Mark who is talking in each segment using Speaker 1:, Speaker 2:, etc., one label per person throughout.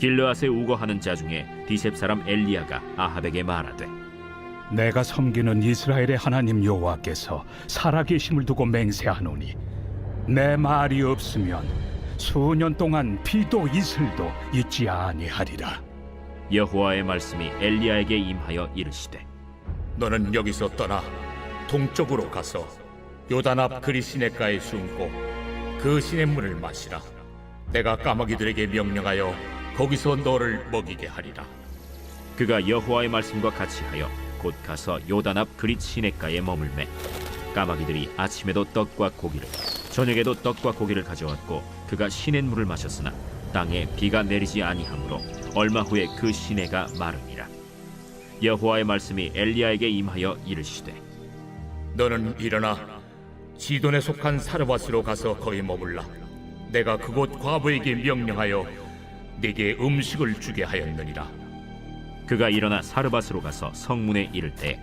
Speaker 1: 길르앗에 우거하는 자 중에 디셉 사람 엘리야가 아합에게 말하되
Speaker 2: 내가 섬기는 이스라엘의 하나님 여호와께서 살아계심을 두고 맹세하노니 내 말이 없으면 수년 동안 비도 이슬도 있지 아니하리라.
Speaker 1: 여호와의 말씀이 엘리야에게 임하여 이르시되
Speaker 3: 너는 여기서 떠나 동쪽으로 가서 요단 앞 그리 시냇가에 숨고 그 시냇물을 마시라. 내가 까마귀들에게 명령하여 거기서 너를 먹이게 하리라.
Speaker 1: 그가 여호와의 말씀과 같이 하여 곧 가서 요단 앞 그릿 시냇가에 머물매 까마귀들이 아침에도 떡과 고기를 저녁에도 떡과 고기를 가져왔고 그가 시냇물을 마셨으나 땅에 비가 내리지 아니하므로 얼마 후에 그 시내가 마르니라. 여호와의 말씀이 엘리야에게 임하여 이르시되
Speaker 3: 너는 일어나 시돈에 속한 사르밧으로 가서 거기 머물라. 내가 그곳 과부에게 명령하여 네게 음식을 주게 하였느니라.
Speaker 1: 그가 일어나 사르밧으로 가서 성문에 이를 때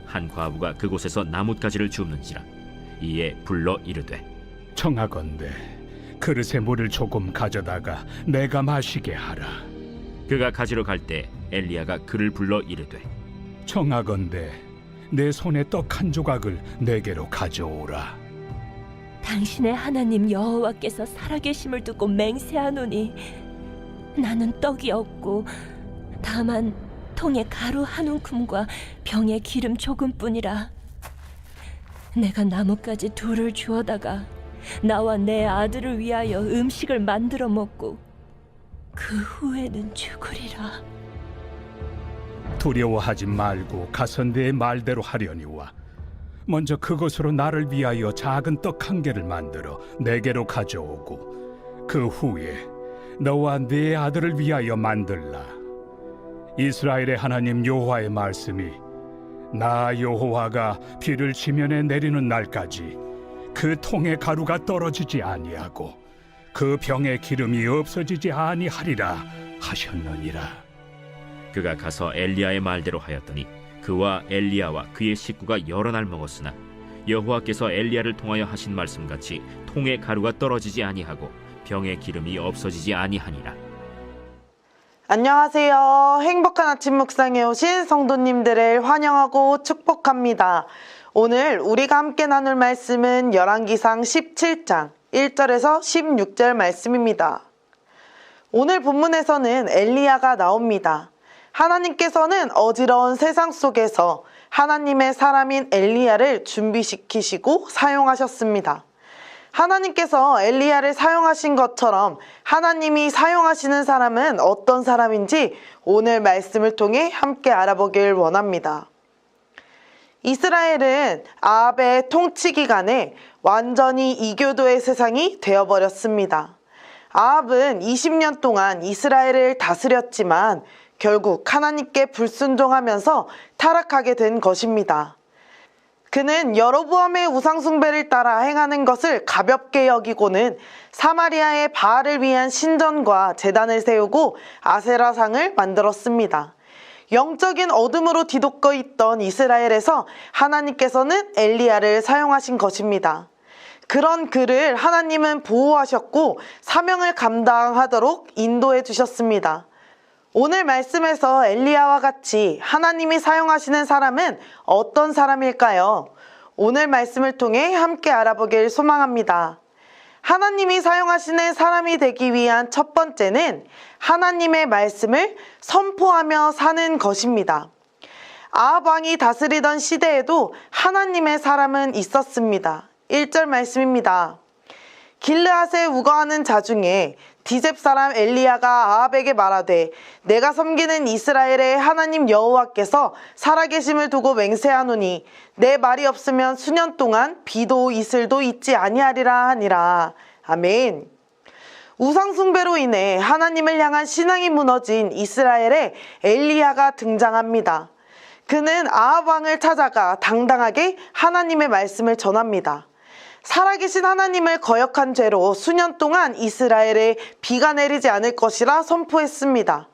Speaker 1: 한 과부가 그곳에서 나뭇가지를 줍는지라. 이에 불러 이르되
Speaker 2: 청하건대 그릇에 물을 조금 가져다가 내가 마시게 하라.
Speaker 1: 그가 가지러 갈 때 엘리야가 그를 불러 이르되
Speaker 2: 청하건대 내 손에 떡 한 조각을 내게로 가져오라.
Speaker 4: 당신의 하나님 여호와께서 살아계심을 두고 맹세하노니 나는 떡이 없고 다만 통에 가루 한 움큼과 병에 기름 조금뿐이라. 내가 나뭇가지 둘을 주워다가 나와 내 아들을 위하여 음식을 만들어 먹고 그 후에는 죽으리라.
Speaker 2: 두려워하지 말고 가서 내 말대로 하려니와 먼저 그것으로 나를 위하여 작은 떡 한 개를 만들어 내게로 가져오고 그 후에 너와 네 아들을 위하여 만들라. 이스라엘의 하나님 여호와의 말씀이 나 여호와가 비를 지면에 내리는 날까지 그 통에 가루가 떨어지지 아니하고 그 병에 기름이 없어지지 아니하리라 하셨느니라.
Speaker 1: 그가 가서 엘리야의 말대로 하였더니 그와 엘리야와 그의 식구가 여러 날 먹었으나 여호와께서 엘리야를 통하여 하신 말씀같이 통에 가루가 떨어지지 아니하고 병에 기름이 없어지지 아니하니라.
Speaker 5: 안녕하세요. 행복한 아침 묵상에 오신 성도님들을 환영하고 축복합니다. 오늘 우리가 함께 나눌 말씀은 열왕기상 17장 1절에서 16절 말씀입니다. 오늘 본문에서는 엘리야가 나옵니다. 하나님께서는 어지러운 세상 속에서 하나님의 사람인 엘리야를 준비시키시고 사용하셨습니다. 하나님께서 엘리야를 사용하신 것처럼 하나님이 사용하시는 사람은 어떤 사람인지 오늘 말씀을 통해 함께 알아보길 원합니다. 이스라엘은 아합의 통치 기간에 완전히 이교도의 세상이 되어버렸습니다. 아합은 20년 동안 이스라엘을 다스렸지만 결국 하나님께 불순종하면서 타락하게 된 것입니다. 그는 여로보암의 우상숭배를 따라 행하는 것을 가볍게 여기고는 사마리아의 바알을 위한 신전과 제단을 세우고 아세라상을 만들었습니다. 영적인 어둠으로 뒤덮여 있던 이스라엘에서 하나님께서는 엘리야를 사용하신 것입니다. 그런 그를 하나님은 보호하셨고 사명을 감당하도록 인도해 주셨습니다. 오늘 말씀에서 엘리야와 같이 하나님이 사용하시는 사람은 어떤 사람일까요? 오늘 말씀을 통해 함께 알아보길 소망합니다. 하나님이 사용하시는 사람이 되기 위한 첫 번째는 하나님의 말씀을 선포하며 사는 것입니다. 아합 왕이 다스리던 시대에도 하나님의 사람은 있었습니다. 1절 말씀입니다. 길르앗에 우거하는 자 중에 디셉 사람 엘리야가 아합에게 말하되 내가 섬기는 이스라엘의 하나님 여호와께서 살아계심을 두고 맹세하노니 내 말이 없으면 수년 동안 비도 이슬도 있지 아니하리라 하니라. 아멘. 우상숭배로 인해 하나님을 향한 신앙이 무너진 이스라엘에 엘리야가 등장합니다. 그는 아합 왕을 찾아가 당당하게 하나님의 말씀을 전합니다. 살아계신 하나님을 거역한 죄로 수년 동안 이스라엘에 비가 내리지 않을 것이라 선포했습니다.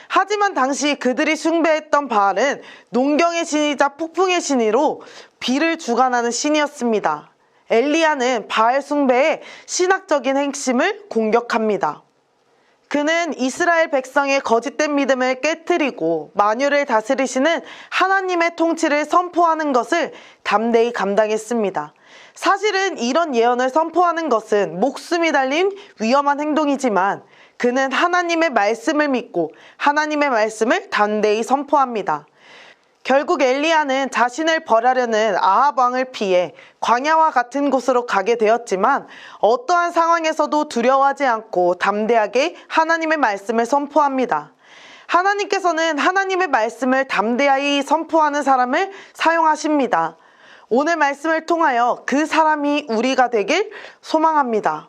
Speaker 5: 하지만 당시 그들이 숭배했던 바알은 농경의 신이자 폭풍의 신으로 비를 주관하는 신이었습니다. 엘리야는 바알 숭배의 신학적인 핵심을 공격합니다. 그는 이스라엘 백성의 거짓된 믿음을 깨뜨리고 만유를 다스리시는 하나님의 통치를 선포하는 것을 담대히 감당했습니다. 사실은 이런 예언을 선포하는 것은 목숨이 달린 위험한 행동이지만 그는 하나님의 말씀을 믿고 하나님의 말씀을 담대히 선포합니다. 결국 엘리야는 자신을 벌하려는 아합 왕을 피해 광야와 같은 곳으로 가게 되었지만 어떠한 상황에서도 두려워하지 않고 담대하게 하나님의 말씀을 선포합니다. 하나님께서는 하나님의 말씀을 담대하게 선포하는 사람을 사용하십니다. 오늘 말씀을 통하여 그 사람이 우리가 되길 소망합니다.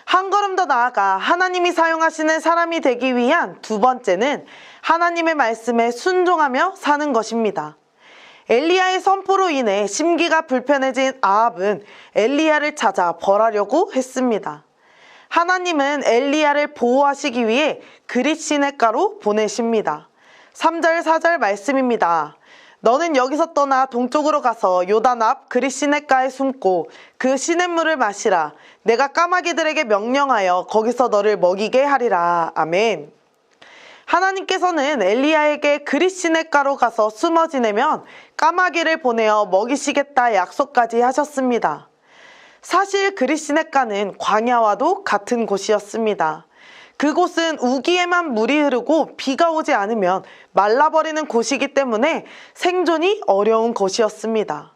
Speaker 5: 한 걸음 더 나아가 하나님이 사용하시는 사람이 되기 위한 두 번째는 하나님의 말씀에 순종하며 사는 것입니다. 엘리야의 선포로 인해 심기가 불편해진 아합은 엘리야를 찾아 벌하려고 했습니다. 하나님은 엘리야를 보호하시기 위해 그릿 시냇가로 보내십니다. 3절 4절 말씀입니다. 너는 여기서 떠나 동쪽으로 가서 요단 앞 그릿 시냇가에 숨고 그 시냇물을 마시라. 내가 까마귀들에게 명령하여 거기서 너를 먹이게 하리라. 아멘. 하나님께서는 엘리야에게 그릿 시냇가로 가서 숨어 지내면 까마귀를 보내어 먹이시겠다 약속까지 하셨습니다. 사실 그릿 시냇가는 광야와도 같은 곳이었습니다. 그곳은 우기에만 물이 흐르고 비가 오지 않으면 말라버리는 곳이기 때문에 생존이 어려운 곳이었습니다.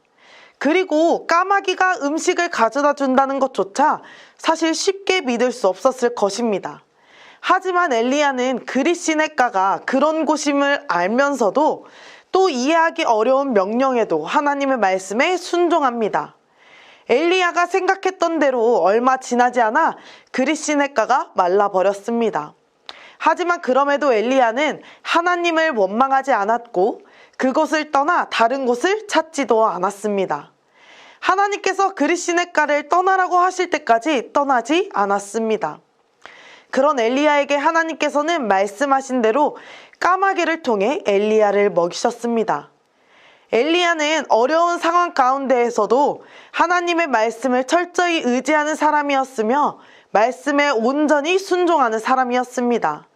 Speaker 5: 그리고 까마귀가 음식을 가져다 준다는 것조차 사실 쉽게 믿을 수 없었을 것입니다. 하지만 엘리야는 그릿 시냇가가 그런 곳임을 알면서도 또 이해하기 어려운 명령에도 하나님의 말씀에 순종합니다. 엘리야가 생각했던 대로 얼마 지나지 않아 그릿 시냇가가 말라버렸습니다. 하지만 그럼에도 엘리야는 하나님을 원망하지 않았고 그곳을 떠나 다른 곳을 찾지도 않았습니다. 하나님께서 그릿 시냇가를 떠나라고 하실 때까지 떠나지 않았습니다. 그런 엘리야에게 하나님께서는 말씀하신 대로 까마귀를 통해 엘리야를 먹이셨습니다. 엘리야는 어려운 상황 가운데에서도 하나님의 말씀을 철저히 의지하는 사람이었으며 말씀에 온전히 순종하는 사람이었습니다.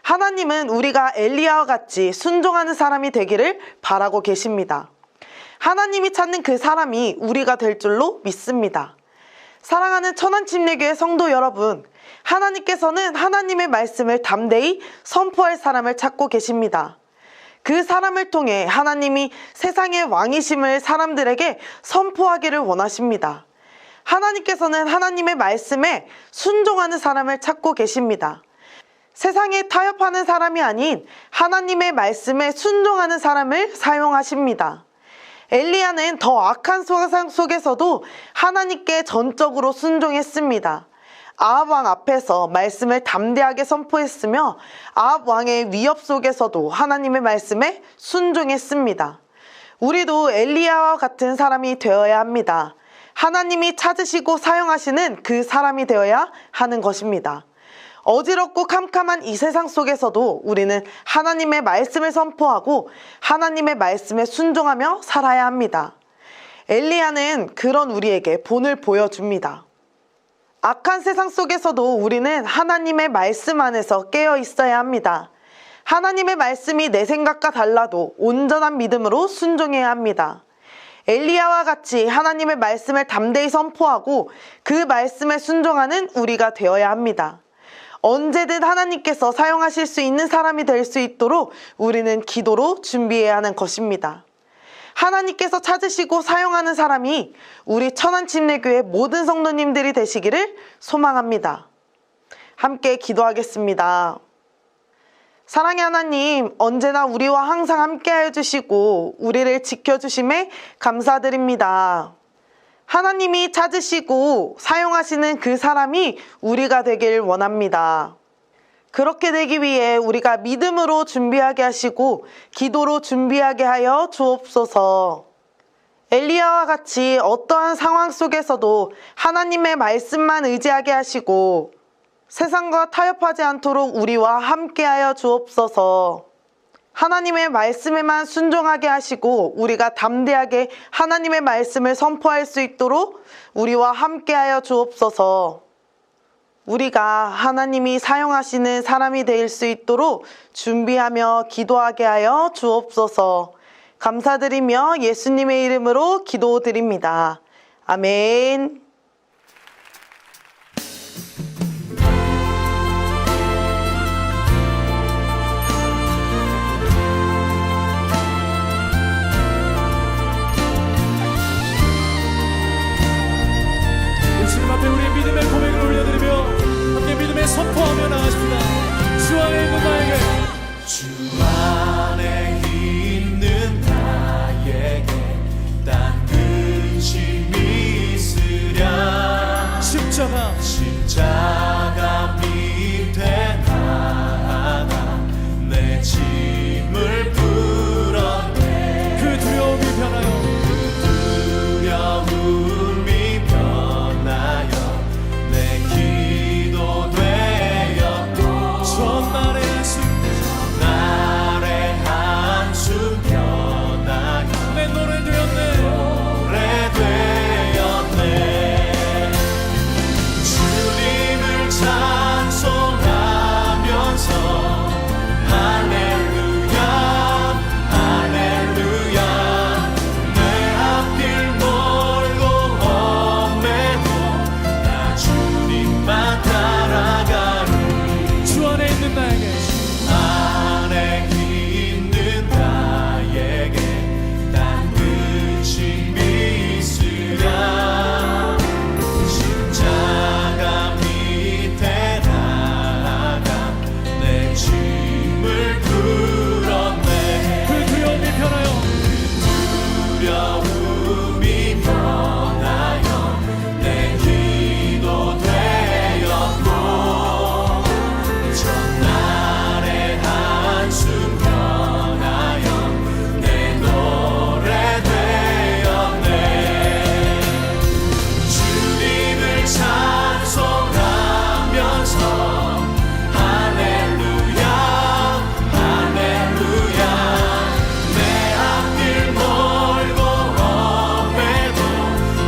Speaker 5: 하나님은 우리가 엘리야와 같이 순종하는 사람이 되기를 바라고 계십니다. 하나님이 찾는 그 사람이 우리가 될 줄로 믿습니다. 사랑하는 천안침례교회 성도 여러분, 하나님께서는 하나님의 말씀을 담대히 선포할 사람을 찾고 계십니다. 그 사람을 통해 하나님이 세상의 왕이심을 사람들에게 선포하기를 원하십니다. 하나님께서는 하나님의 말씀에 순종하는 사람을 찾고 계십니다. 세상에 타협하는 사람이 아닌 하나님의 말씀에 순종하는 사람을 사용하십니다. 엘리야는 더 악한 상황 속에서도 하나님께 전적으로 순종했습니다. 아합 왕 앞에서 말씀을 담대하게 선포했으며 아합 왕의 위협 속에서도 하나님의 말씀에 순종했습니다. 우리도 엘리야와 같은 사람이 되어야 합니다. 하나님이 찾으시고 사용하시는 그 사람이 되어야 하는 것입니다. 어지럽고 캄캄한 이 세상 속에서도 우리는 하나님의 말씀을 선포하고 하나님의 말씀에 순종하며 살아야 합니다. 엘리야는 그런 우리에게 본을 보여줍니다. 악한 세상 속에서도 우리는 하나님의 말씀 안에서 깨어 있어야 합니다. 하나님의 말씀이 내 생각과 달라도 온전한 믿음으로 순종해야 합니다. 엘리야와 같이 하나님의 말씀을 담대히 선포하고 그 말씀에 순종하는 우리가 되어야 합니다. 언제든 하나님께서 사용하실 수 있는 사람이 될 수 있도록 우리는 기도로 준비해야 하는 것입니다. 하나님께서 찾으시고 사용하는 사람이 우리 천안침례교회 모든 성도님들이 되시기를 소망합니다. 함께 기도하겠습니다. 사랑의 하나님, 언제나 우리와 항상 함께하여 주시고 우리를 지켜주심에 감사드립니다. 하나님이 찾으시고 사용하시는 그 사람이 우리가 되길 원합니다. 그렇게 되기 위해 우리가 믿음으로 준비하게 하시고 기도로 준비하게 하여 주옵소서. 엘리야와 같이 어떠한 상황 속에서도 하나님의 말씀만 의지하게 하시고 세상과 타협하지 않도록 우리와 함께하여 주옵소서. 하나님의 말씀에만 순종하게 하시고 우리가 담대하게 하나님의 말씀을 선포할 수 있도록 우리와 함께하여 주옵소서. 우리가 하나님이 사용하시는 사람이 될 수 있도록 준비하며 기도하게 하여 주옵소서. 감사드리며 예수님의 이름으로 기도드립니다. 아멘.
Speaker 6: 주님 앞에 우리의 믿음의 고백을 올려드리며 함께 믿음의 선포하며 나가십니다. 주 안에 있는 나에게, 주 안에 있는 나에게 딴 근심이 있으랴. 십자가 밑에 나아가 내 짐을 풀었네. 그 두려움이 변하여, 내 기도 되었고, 전날의 한숨 변하여 내 노래 되었네. 주님을 찬송하면서 할렐루야 할렐루야. 내 앞길 멀고 험해도 나 주님만 따라가리. 주 안에 있는 나에게, 안에 있는 나에게 난 근심이 있으랴. 십자가 밑에 나아가 내 짐을 풀었네. 그 두려움이 변하여, 내 기도 되었고, 전날의 한숨 변하여 내 노래 되었네. 주님을 찬송하면서 할렐루야 할렐루야. 내 앞길 멀고 험해도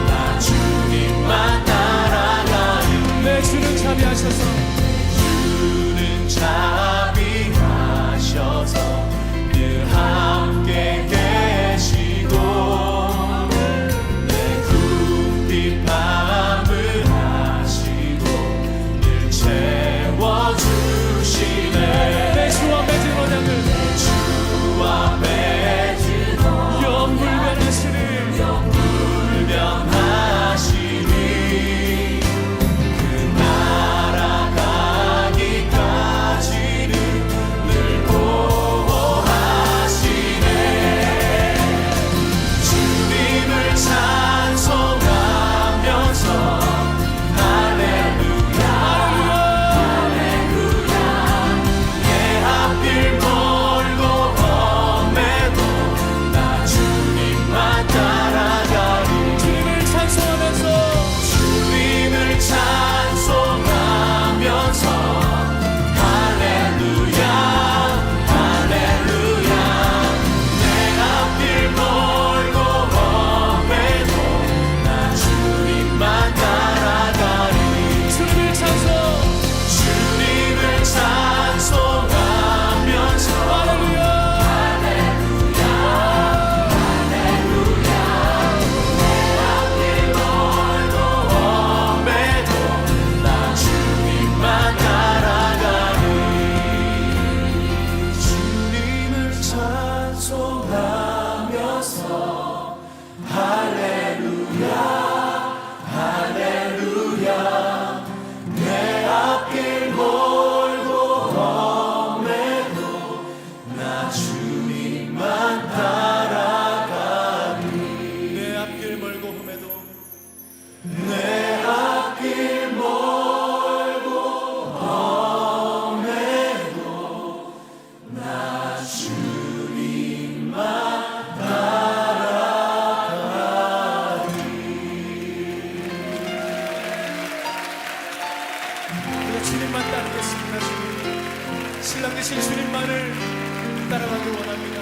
Speaker 6: 나 주님만 따라가리. 내 주는 자비하셔서, 주는 자비하셔서 늘 함께 계시고, 내 궁핍 밤을 하시고 늘 채워주시네. 내 주와 맺은 언약을, 주와 맺은 영불변하시니 그 날아가기까지는 늘 보호하시네. 주님을 찬송하면서 할렐루야 할렐루야. 내 앞길 멀고 험해도 나 주님만 따라가리. 주님을 찬송하면서, 주님을 찬송하면서 할렐루야 할렐루야. 내 앞길 멀고 험해도 나 주님만 따라가리. 주님을 찬송하면서 할렐루야 할렐루야 할렐루야. 내 앞길 멀고 험해도 나 주님만 따라가리. 주님을 찬송하면서 할렐루야 할렐루야. 내 앞길 멀고 험해도 나 주님만 따라가리. 내 앞길 멀고 험해도, 내 앞길 멀고 험해도 나 주님만 따라가리. 우리가 주님만 따르겠습니다. 주님, 신랑 되신 주님만을 따라가길 원합니다.